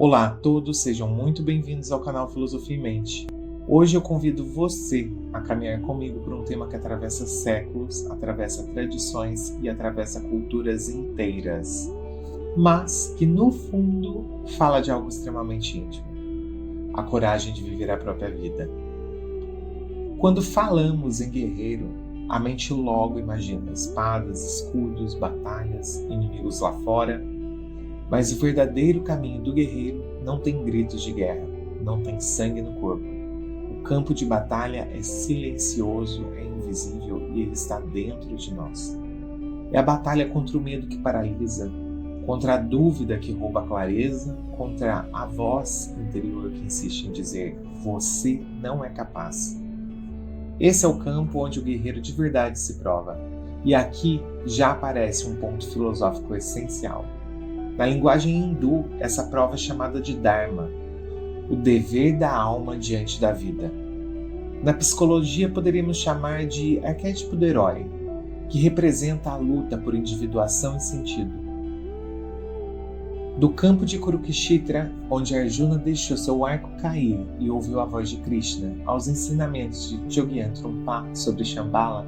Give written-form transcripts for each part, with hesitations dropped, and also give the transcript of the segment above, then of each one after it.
Olá a todos, sejam muito bem-vindos ao canal Filosofia em Mente. Hoje eu convido você a caminhar comigo por um tema que atravessa séculos, atravessa tradições e atravessa culturas inteiras, mas que no fundo fala de algo extremamente íntimo: a coragem de viver a própria vida. Quando falamos em guerreiro, a mente logo imagina espadas, escudos, batalhas, inimigos lá fora. Mas o verdadeiro caminho do guerreiro não tem gritos de guerra, não tem sangue no corpo. O campo de batalha é silencioso, é invisível e ele está dentro de nós. É a batalha contra o medo que paralisa, contra a dúvida que rouba a clareza, contra a voz interior que insiste em dizer: você não é capaz. Esse é o campo onde o guerreiro de verdade se prova. E aqui já aparece um ponto filosófico essencial. Na linguagem hindu, essa prova é chamada de Dharma, o dever da alma diante da vida. Na psicologia, poderíamos chamar de arquétipo do herói, que representa a luta por individuação e sentido. Do campo de Kurukshetra, onde Arjuna deixou seu arco cair e ouviu a voz de Krishna, aos ensinamentos de Chogyam Trungpa sobre Shambhala,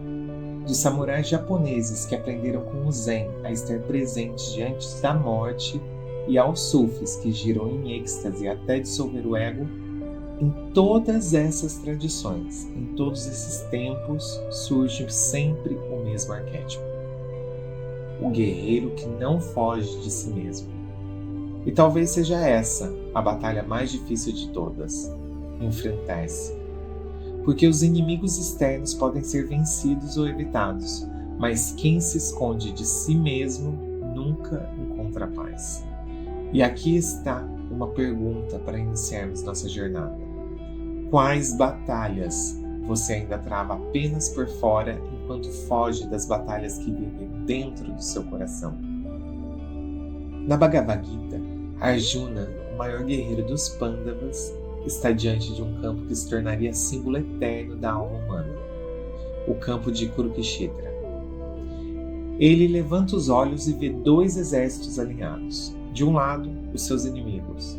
dos samurais japoneses que aprenderam com o Zen a estar presentes diante da morte e aos sufis que giram em êxtase até dissolver o ego, em todas essas tradições, em todos esses tempos, surge sempre o mesmo arquétipo: o guerreiro que não foge de si mesmo. E talvez seja essa a batalha mais difícil de todas: enfrentar-se. Porque os inimigos externos podem ser vencidos ou evitados, mas quem se esconde de si mesmo nunca encontra paz. E aqui está uma pergunta para iniciarmos nossa jornada: quais batalhas você ainda trava apenas por fora enquanto foge das batalhas que vivem dentro do seu coração? Na Bhagavad Gita, Arjuna, o maior guerreiro dos Pandavas, está diante de um campo que se tornaria símbolo eterno da alma humana, o campo de Kurukshetra. Ele levanta os olhos e vê dois exércitos alinhados. De um lado, os seus inimigos.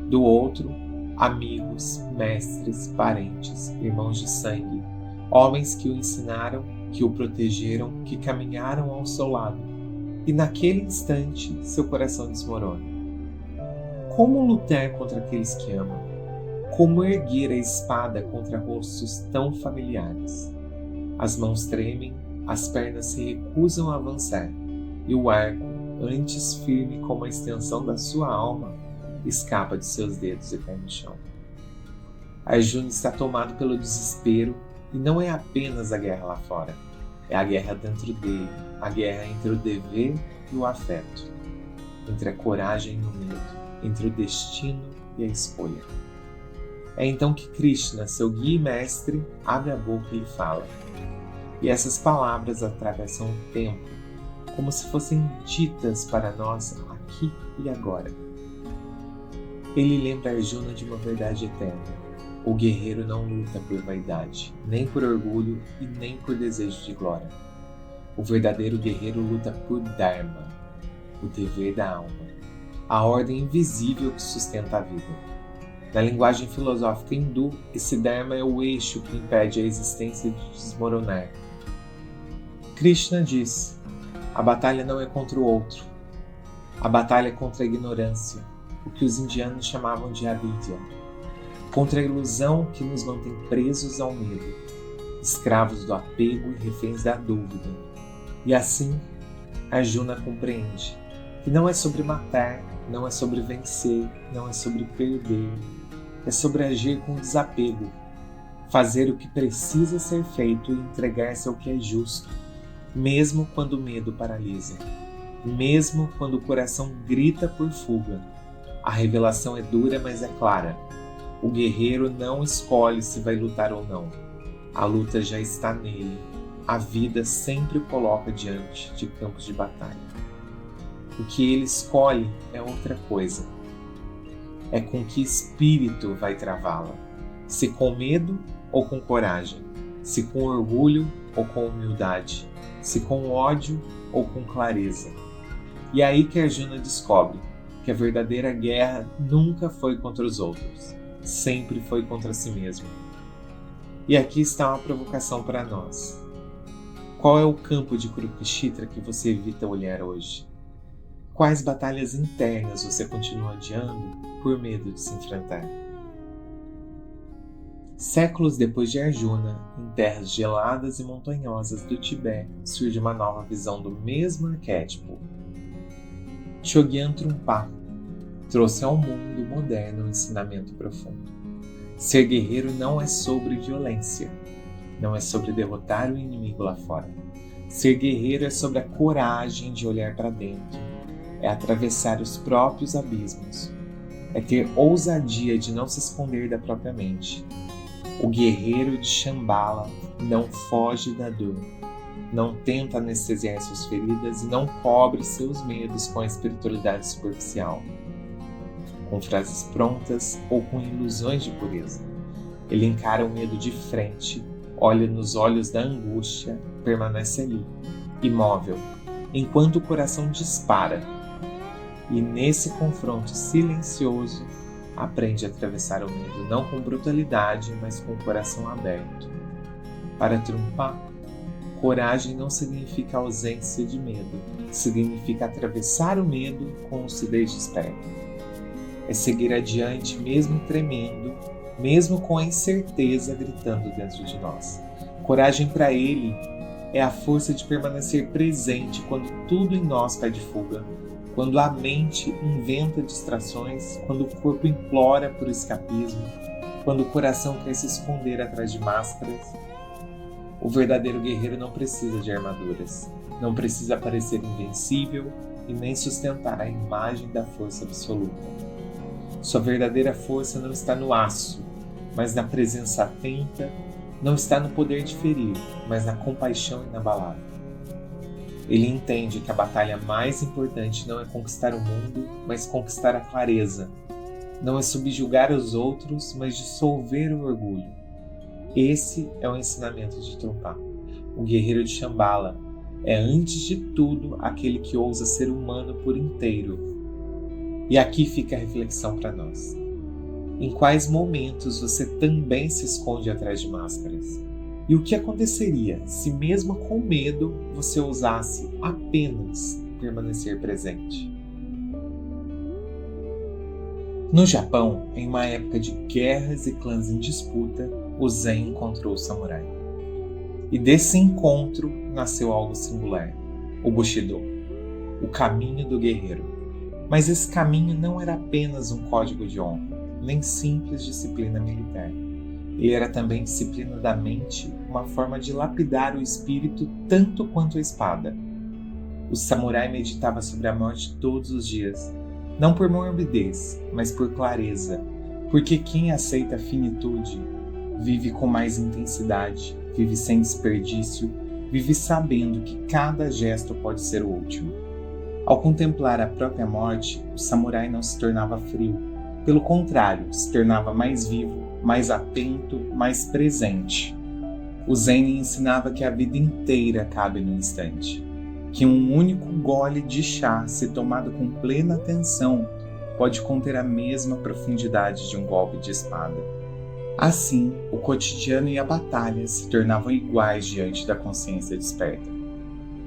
Do outro, amigos, mestres, parentes, irmãos de sangue, homens que o ensinaram, que o protegeram, que caminharam ao seu lado. E naquele instante, seu coração desmorona. Como lutar contra aqueles que amam? Como erguer a espada contra rostos tão familiares? As mãos tremem, as pernas se recusam a avançar, e o arco, antes firme como a extensão da sua alma, escapa de seus dedos e cai no chão. Arjuna está tomado pelo desespero, e não é apenas a guerra lá fora, é a guerra dentro dele, a guerra entre o dever e o afeto, entre a coragem e o medo, entre o destino e a escolha. É então que Krishna, seu guia e mestre, abre a boca e lhe fala. E essas palavras atravessam o tempo, como se fossem ditas para nós aqui e agora. Ele lembra Arjuna de uma verdade eterna: o guerreiro não luta por vaidade, nem por orgulho e nem por desejo de glória. O verdadeiro guerreiro luta por Dharma, o dever da alma, a ordem invisível que sustenta a vida. Na linguagem filosófica hindu, esse Dharma é o eixo que impede a existência de desmoronar. Krishna diz: a batalha não é contra o outro. A batalha é contra a ignorância, o que os indianos chamavam de avidya, contra a ilusão que nos mantém presos ao medo, escravos do apego e reféns da dúvida. E assim, Arjuna compreende que não é sobre matar, não é sobre vencer, não é sobre perder. É sobre agir com desapego, fazer o que precisa ser feito e entregar-se ao que é justo, mesmo quando o medo paralisa, mesmo quando o coração grita por fuga. A revelação é dura, mas é clara. O guerreiro não escolhe se vai lutar ou não. A luta já está nele. A vida sempre o coloca diante de campos de batalha. O que ele escolhe é outra coisa. É com que espírito vai travá-la, se com medo ou com coragem, se com orgulho ou com humildade, se com ódio ou com clareza. E é aí que Arjuna descobre que a verdadeira guerra nunca foi contra os outros, sempre foi contra si mesmo. E aqui está uma provocação para nós. Qual é o campo de Kurukshetra que você evita olhar hoje? Quais batalhas internas você continua adiando por medo de se enfrentar? Séculos depois de Arjuna, em terras geladas e montanhosas do Tibete, surge uma nova visão do mesmo arquétipo. Chögyam Trungpa trouxe ao mundo moderno um ensinamento profundo. Ser guerreiro não é sobre violência, não é sobre derrotar o inimigo lá fora. Ser guerreiro é sobre a coragem de olhar para dentro, é atravessar os próprios abismos, é ter ousadia de não se esconder da própria mente. O guerreiro de Shambhala não foge da dor, não tenta anestesiar suas feridas e não cobre seus medos com a espiritualidade superficial, com frases prontas ou com ilusões de pureza. Ele encara o medo de frente, olha nos olhos da angústia, permanece ali, imóvel, enquanto o coração dispara. E nesse confronto silencioso, aprende a atravessar o medo não com brutalidade, mas com o coração aberto. Para Trungpa, coragem não significa ausência de medo, significa atravessar o medo com lucidez desperta. É seguir adiante mesmo tremendo, mesmo com a incerteza gritando dentro de nós. Coragem para ele é a força de permanecer presente quando tudo em nós pede fuga, quando a mente inventa distrações, quando o corpo implora por escapismo, quando o coração quer se esconder atrás de máscaras. O verdadeiro guerreiro não precisa de armaduras, não precisa parecer invencível e nem sustentar a imagem da força absoluta. Sua verdadeira força não está no aço, mas na presença atenta, não está no poder de ferir, mas na compaixão inabalável. Ele entende que a batalha mais importante não é conquistar o mundo, mas conquistar a clareza. Não é subjugar os outros, mas dissolver o orgulho. Esse é o ensinamento de Trungpa. O guerreiro de Shambhala é, antes de tudo, aquele que ousa ser humano por inteiro. E aqui fica a reflexão para nós. Em quais momentos você também se esconde atrás de máscaras? E o que aconteceria se, mesmo com medo, você ousasse apenas permanecer presente? No Japão, em uma época de guerras e clãs em disputa, o Zen encontrou o samurai. E desse encontro nasceu algo singular, o Bushido, o caminho do guerreiro. Mas esse caminho não era apenas um código de honra, nem simples disciplina militar. Ele era também disciplina da mente, uma forma de lapidar o espírito tanto quanto a espada. O samurai meditava sobre a morte todos os dias, não por morbidez, mas por clareza, porque quem aceita a finitude vive com mais intensidade, vive sem desperdício, vive sabendo que cada gesto pode ser o último. Ao contemplar a própria morte, o samurai não se tornava frio, pelo contrário, se tornava mais vivo, mais atento, mais presente. O Zen ensinava que a vida inteira cabe no instante, que um único gole de chá, se tomado com plena atenção, pode conter a mesma profundidade de um golpe de espada. Assim, o cotidiano e a batalha se tornavam iguais diante da consciência desperta.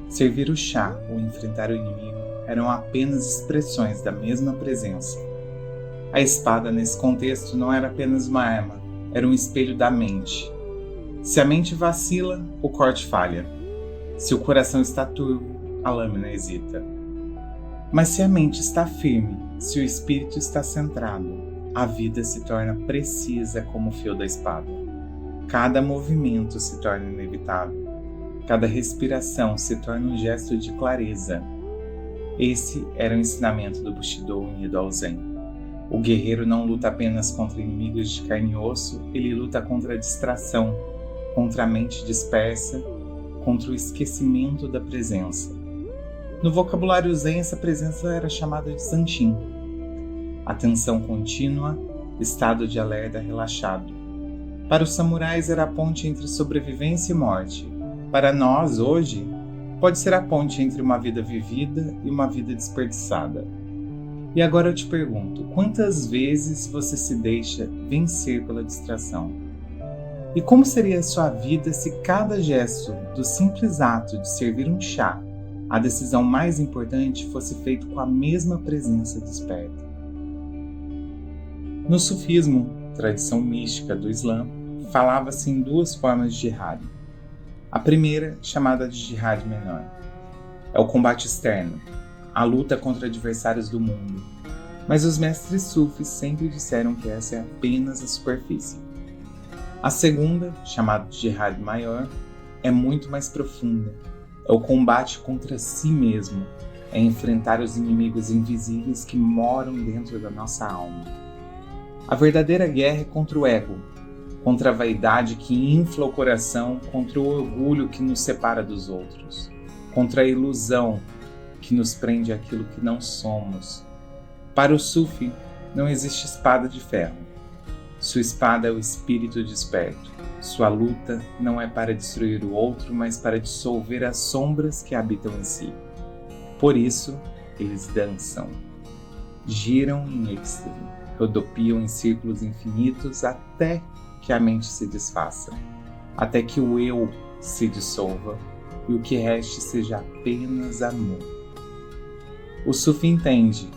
Servir o chá ou enfrentar o inimigo eram apenas expressões da mesma presença. A espada, nesse contexto, não era apenas uma arma, era um espelho da mente. Se a mente vacila, o corte falha. Se o coração está turvo, a lâmina hesita. Mas se a mente está firme, se o espírito está centrado, a vida se torna precisa como o fio da espada. Cada movimento se torna inevitável. Cada respiração se torna um gesto de clareza. Esse era o ensinamento do Bushido unido ao Zen. O guerreiro não luta apenas contra inimigos de carne e osso, ele luta contra a distração, contra a mente dispersa, contra o esquecimento da presença. No vocabulário Zen, essa presença era chamada de Zanshin. Atenção contínua, estado de alerta relaxado. Para os samurais era a ponte entre sobrevivência e morte. Para nós, hoje, pode ser a ponte entre uma vida vivida e uma vida desperdiçada. E agora eu te pergunto, quantas vezes você se deixa vencer pela distração? E como seria a sua vida se cada gesto do simples ato de servir um chá, a decisão mais importante, fosse feito com a mesma presença desperta? No sufismo, tradição mística do Islã, falava-se em duas formas de jihad. A primeira, chamada de jihad menor, é o combate externo, a luta contra adversários do mundo. Mas os mestres sufis sempre disseram que essa é apenas a superfície. A segunda, chamada de jihad maior, é muito mais profunda. É o combate contra si mesmo, é enfrentar os inimigos invisíveis que moram dentro da nossa alma. A verdadeira guerra é contra o ego, contra a vaidade que infla o coração, contra o orgulho que nos separa dos outros, contra a ilusão que nos prende àquilo que não somos. Para o Sufi, não existe espada de ferro. Sua espada é o espírito desperto. Sua luta não é para destruir o outro, mas para dissolver as sombras que habitam em si. Por isso, eles dançam, giram em êxtase, rodopiam em círculos infinitos até que a mente se desfaça, até que o eu se dissolva e o que reste seja apenas amor. O Sufi entende: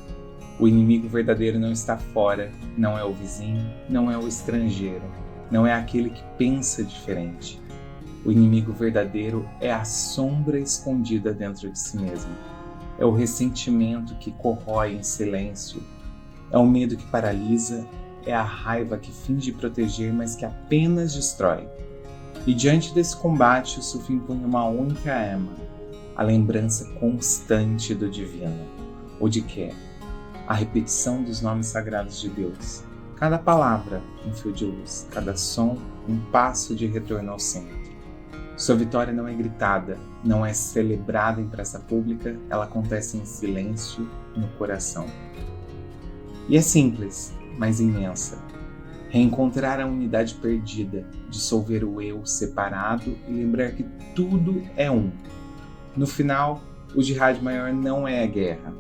o inimigo verdadeiro não está fora, não é o vizinho, não é o estrangeiro, não é aquele que pensa diferente. O inimigo verdadeiro é a sombra escondida dentro de si mesmo. É o ressentimento que corrói em silêncio. É o medo que paralisa. É a raiva que finge proteger, mas que apenas destrói. E diante desse combate, o Sufi impõe uma única arma: a lembrança constante do divino, o de que a repetição dos nomes sagrados de Deus. Cada palavra, um fio de luz, cada som, um passo de retorno ao centro. Sua vitória não é gritada, não é celebrada em praça pública, ela acontece em silêncio no coração. E é simples, mas imensa. Reencontrar a unidade perdida, dissolver o eu separado e lembrar que tudo é um. No final, o jihad maior não é a guerra,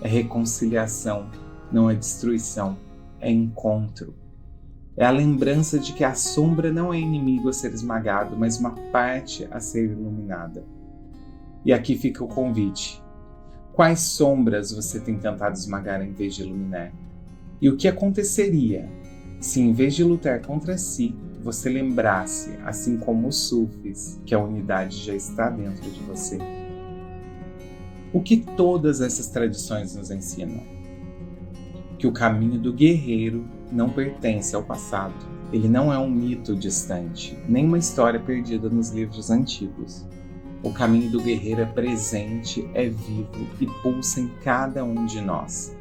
é reconciliação, não é destruição, é encontro. É a lembrança de que a sombra não é inimigo a ser esmagado, mas uma parte a ser iluminada. E aqui fica o convite. Quais sombras você tem tentado esmagar em vez de iluminar? E o que aconteceria se, em vez de lutar contra si, você lembrasse, assim como os sufis, que a unidade já está dentro de você? O que todas essas tradições nos ensinam? Que o caminho do guerreiro não pertence ao passado. Ele não é um mito distante, nem uma história perdida nos livros antigos. O caminho do guerreiro é presente, é vivo e pulsa em cada um de nós.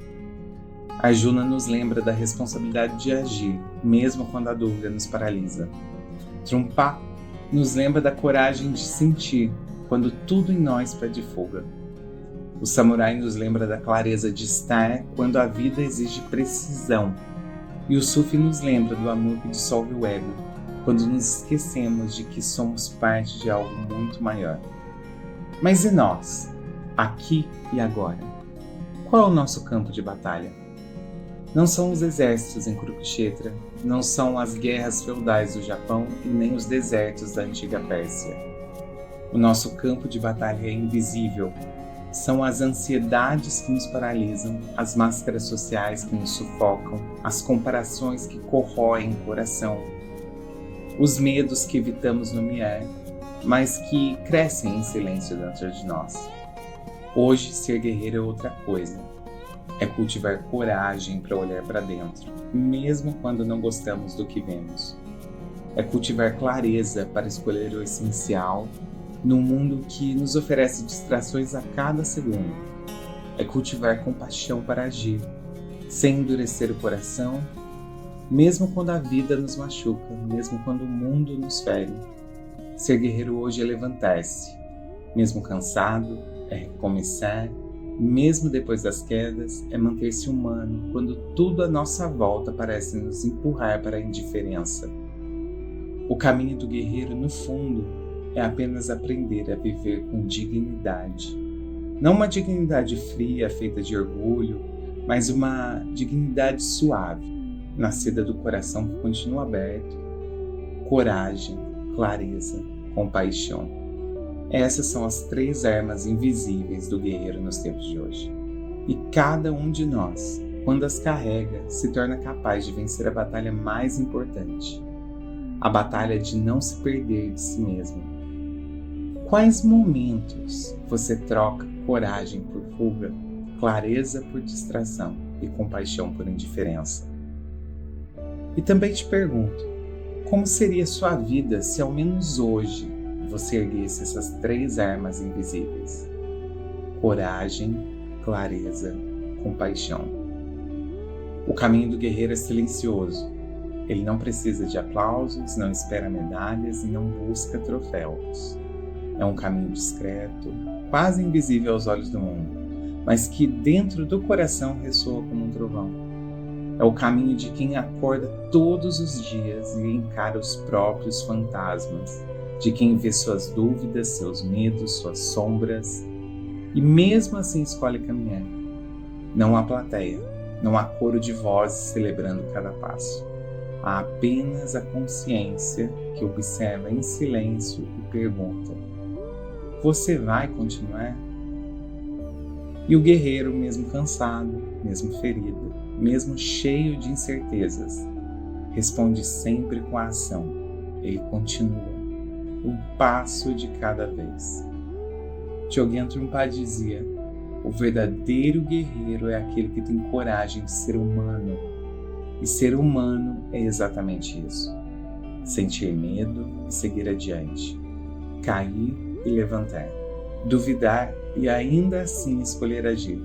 Arjuna nos lembra da responsabilidade de agir, mesmo quando a dúvida nos paralisa. Trungpa nos lembra da coragem de sentir, quando tudo em nós pede fuga. O samurai nos lembra da clareza de estar, quando a vida exige precisão. E o Sufi nos lembra do amor que dissolve o ego, quando nos esquecemos de que somos parte de algo muito maior. Mas e nós, aqui e agora? Qual é o nosso campo de batalha? Não são os exércitos em Kurukshetra, não são as guerras feudais do Japão e nem os desertos da antiga Pérsia. O nosso campo de batalha é invisível. São as ansiedades que nos paralisam, as máscaras sociais que nos sufocam, as comparações que corroem o coração, os medos que evitamos nomear, mas que crescem em silêncio dentro de nós. Hoje, ser guerreiro é outra coisa. É cultivar coragem para olhar para dentro, mesmo quando não gostamos do que vemos. É cultivar clareza para escolher o essencial num mundo que nos oferece distrações a cada segundo. É cultivar compaixão para agir, sem endurecer o coração, mesmo quando a vida nos machuca, mesmo quando o mundo nos fere. Ser guerreiro hoje é levantar-se, mesmo cansado, é recomeçar, mesmo depois das quedas, é manter-se humano quando tudo à nossa volta parece nos empurrar para a indiferença. O caminho do guerreiro, no fundo, é apenas aprender a viver com dignidade. Não uma dignidade fria, feita de orgulho, mas uma dignidade suave, nascida do coração que continua aberto, coragem, clareza, compaixão. Essas são as 3 armas invisíveis do guerreiro nos tempos de hoje. E cada um de nós, quando as carrega, se torna capaz de vencer a batalha mais importante, a batalha de não se perder de si mesmo. Quais momentos você troca coragem por fuga, clareza por distração e compaixão por indiferença? E também te pergunto, como seria sua vida se ao menos hoje você erguesse essas 3 armas invisíveis? Coragem, clareza, compaixão. O caminho do guerreiro é silencioso. Ele não precisa de aplausos, não espera medalhas e não busca troféus. É um caminho discreto, quase invisível aos olhos do mundo, mas que dentro do coração ressoa como um trovão. É o caminho de quem acorda todos os dias e encara os próprios fantasmas, de quem vê suas dúvidas, seus medos, suas sombras, e mesmo assim escolhe caminhar. Não há plateia, não há coro de vozes celebrando cada passo. Há apenas a consciência que observa em silêncio e pergunta: você vai continuar? E o guerreiro, mesmo cansado, mesmo ferido, mesmo cheio de incertezas, responde sempre com a ação. Ele continua, um passo de cada vez. Chogyam Trungpa dizia: o verdadeiro guerreiro é aquele que tem coragem de ser humano. E ser humano é exatamente isso. Sentir medo e seguir adiante. Cair e levantar. Duvidar e ainda assim escolher agir.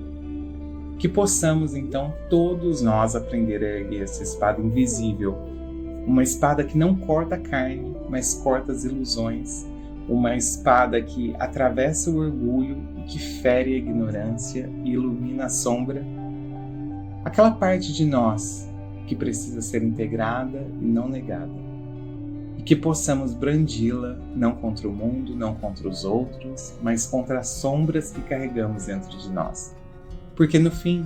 Que possamos então todos nós aprender a erguer essa espada invisível. Uma espada que não corta a carne, mas corta as ilusões. Uma espada que atravessa o orgulho e que fere a ignorância e ilumina a sombra. Aquela parte de nós que precisa ser integrada e não negada. E que possamos brandi-la não contra o mundo, não contra os outros, mas contra as sombras que carregamos dentro de nós. Porque no fim,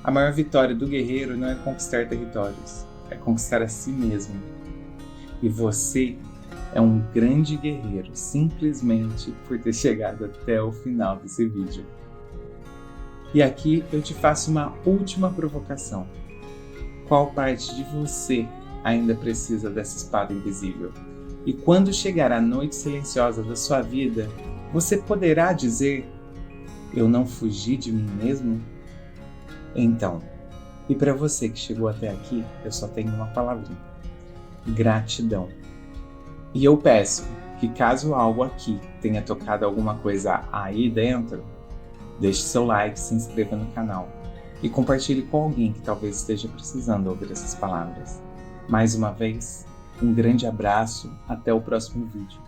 a maior vitória do guerreiro não é conquistar territórios, é conquistar a si mesmo. E você é um grande guerreiro simplesmente por ter chegado até o final desse vídeo. E aqui eu te faço uma última provocação. Qual parte de você ainda precisa dessa espada invisível? E quando chegar a noite silenciosa da sua vida, você poderá dizer: eu não fugi de mim mesmo? Então, e para você que chegou até aqui, eu só tenho uma palavrinha: gratidão. E eu peço que, caso algo aqui tenha tocado alguma coisa aí dentro, deixe seu like, se inscreva no canal e compartilhe com alguém que talvez esteja precisando ouvir essas palavras. Mais uma vez, um grande abraço, até o próximo vídeo.